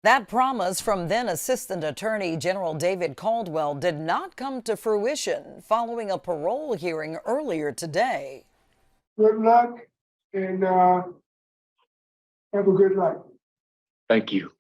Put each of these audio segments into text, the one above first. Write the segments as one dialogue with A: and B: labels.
A: That promise from then Assistant Attorney General David Caldwell did not come to fruition following a parole hearing earlier today.
B: Good luck and have a good life.
C: Thank you.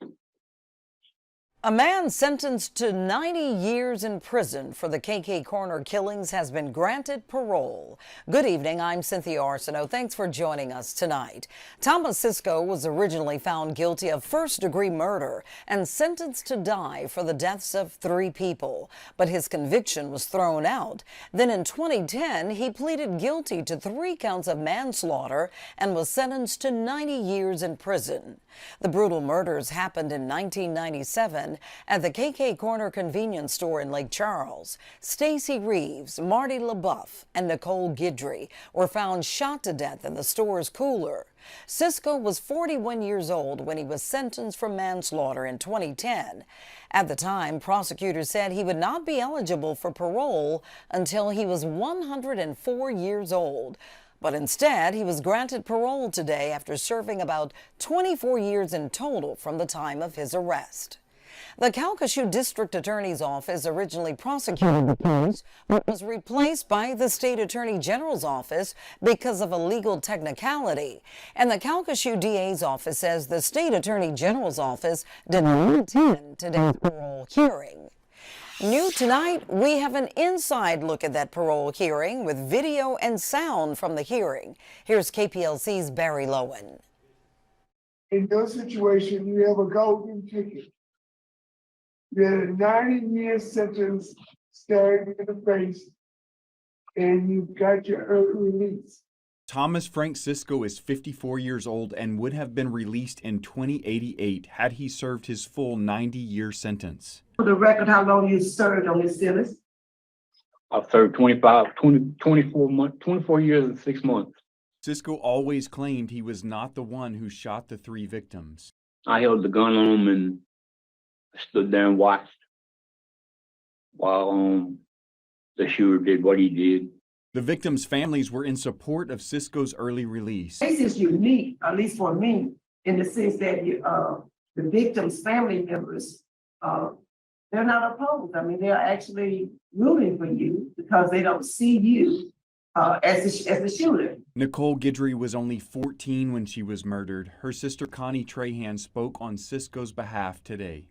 A: A man sentenced to 90 years in prison for the KK Corner killings has been granted parole. Good evening, I'm Cynthia Arsenault. Thanks for joining us tonight. Thomas Cisco was originally found guilty of first-degree murder and sentenced to die for the deaths of 3 people. But his conviction was thrown out. Then in 2010, he pleaded guilty to 3 counts of manslaughter and was sentenced to 90 years in prison. The brutal murders happened in 1997 at the KK Corner convenience store in Lake Charles. Stacy Reeves, Marty LaBeouf, and Nicole Guidry were found shot to death in the store's cooler. Cisco was 41 years old when he was sentenced for manslaughter in 2010. At the time, prosecutors said he would not be eligible for parole until he was 104 years old. But instead, he was granted parole today after serving about 24 years in total from the time of his arrest. The Calcasieu District Attorney's Office originally prosecuted the case, but was replaced by the State Attorney General's Office because of a legal technicality. And the Calcasieu DA's office says the State Attorney General's Office did not attend today's parole hearing. New tonight, we have an inside look at that parole hearing with video and sound from the hearing. Here's KPLC's Barry Lowen.
B: In your situation, you have a golden ticket. You had a 90-year sentence staring in the face, and you got your early release.
D: Thomas Frank Cisco is 54 years old and would have been released in 2088 had he served his full 90-year sentence.
E: For the record, how long you served on this sentence?
C: I've served 24 years and 6 months.
D: Cisco always claimed he was not the one who shot the 3 victims.
C: I held the gun on him and stood there and watched while the shooter did what he did.
D: The victims' families were in support of Cisco's early release.
E: This is unique, at least for me, in the sense that the victims' family members, they're not opposed. I mean, they're actually rooting for you because they don't see you as the shooter.
D: Nicole Guidry was only 14 when she was murdered. Her sister Connie Trahan spoke on Cisco's behalf today.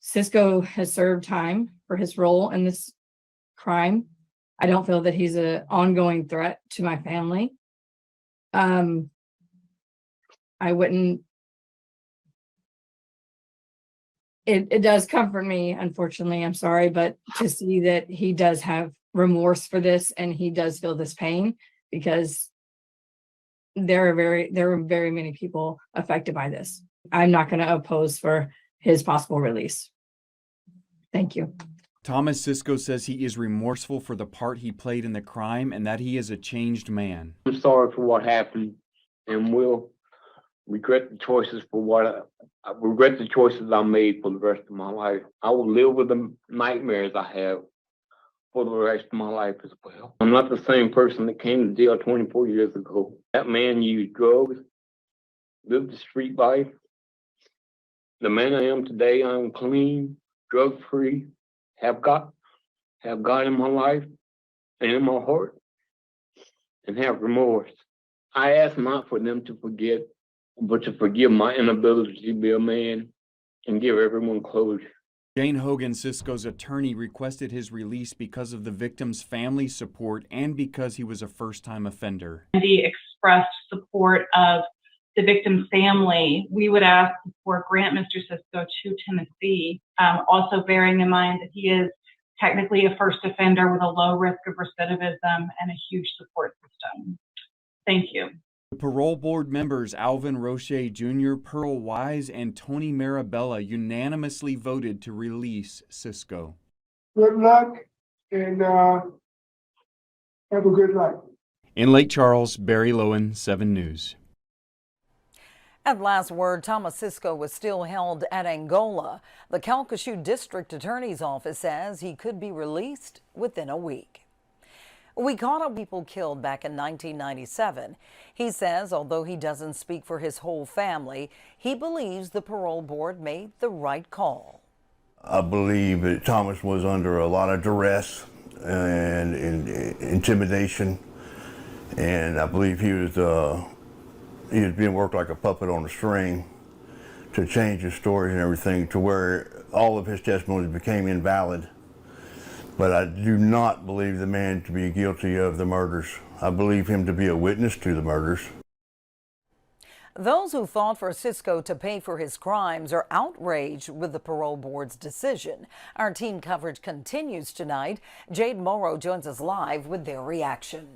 F: Cisco has served time for his role in this crime. I don't feel that he's an ongoing threat to my family. I wouldn't. It does comfort me, unfortunately, I'm sorry, but to see that he does have remorse for this and he does feel this pain, because there are very many people affected by this. I'm not going to oppose for his possible release. Thank you.
D: Thomas Cisco says he is remorseful for the part he played in the crime and that he is a changed man.
C: I'm sorry for what happened and will regret the choices I regret the choices I made for the rest of my life. I will live with the nightmares I have for the rest of my life as well. I'm not the same person that came to jail 24 years ago. That man used drugs, lived the street life. The man I am today, I'm clean, drug-free, have God in my life and in my heart, and have remorse. I ask not for them to forget, but to forgive my inability to be a man and give everyone closure.
D: Jane Hogan, Cisco's attorney, requested his release because of the victim's family support and because he was a first-time offender.
G: He expressed support of the victim's family. We would ask for grant Mr. Cisco to Tennessee, also bearing in mind that he is technically a first offender with a low risk of recidivism and a huge support system. Thank you.
D: The parole board members Alvin Roche Jr., Pearl Wise, and Tony Marabella unanimously voted to release Cisco.
B: Good luck and have a good life.
D: In Lake Charles, Barry Lowen, 7 News.
A: At last word, Thomas Cisco was still held at Angola. The Calcasieu District Attorney's Office says he could be released within a week. We caught up people killed back in 1997. He says although he doesn't speak for his whole family, he believes the parole board made the right call.
H: I believe that Thomas was under a lot of duress and intimidation, and I believe he was being worked like a puppet on a string to change his story and everything to where all of his testimonies became invalid. But I do not believe the man to be guilty of the murders. I believe him to be a witness to the murders.
A: Those who fought for Cisco to pay for his crimes are outraged with the parole board's decision. Our team coverage continues tonight. Jade Morrow joins us live with their reaction.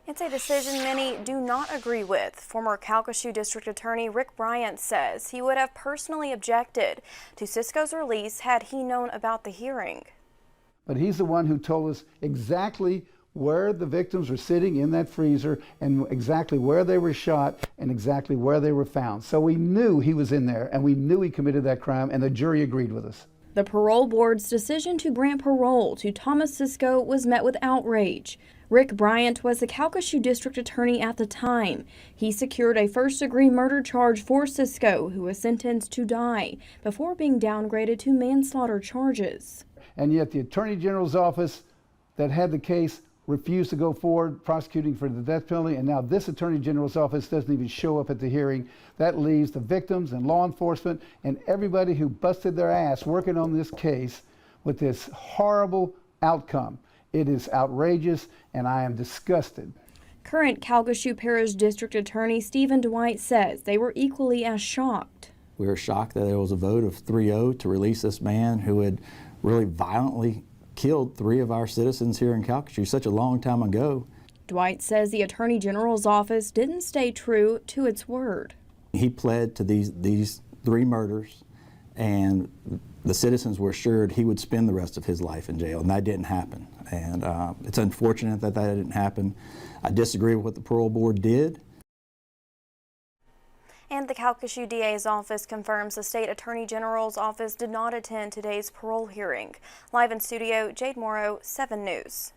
I: It's a decision many do not agree with. Former Calcasieu District Attorney Rick Bryant says he would have personally objected to Cisco's release had he known about the hearing.
J: But he's the one who told us exactly where the victims were sitting in that freezer and exactly where they were shot and exactly where they were found. So we knew he was in there and we knew he committed that crime, and the jury agreed with us.
I: The parole board's decision to grant parole to Thomas Cisco was met with outrage. Rick Bryant was the Calcasieu District Attorney at the time. He secured a first-degree murder charge for Cisco, who was sentenced to die, before being downgraded to manslaughter charges.
J: And yet the Attorney General's office that had the case refused to go forward prosecuting for the death penalty, and now this Attorney General's office doesn't even show up at the hearing. That leaves the victims and law enforcement and everybody who busted their ass working on this case with this horrible outcome. It is outrageous, and I am disgusted.
I: Current Calcasieu Parish District Attorney Stephen Dwight says they were equally as shocked.
K: We were shocked that there was a vote of 3-0 to release this man who had really violently killed 3 of our citizens here in Calcasieu such a long time ago.
I: Dwight says the Attorney General's office didn't stay true to its word.
K: He pled to these 3 murders, and the citizens were assured he would spend the rest of his life in jail, and that didn't happen. And it's unfortunate that that didn't happen. I disagree with what the parole board did.
I: And the Calcasieu DA's office confirms the State Attorney General's office did not attend today's parole hearing. Live in studio, Jade Morrow, 7 News.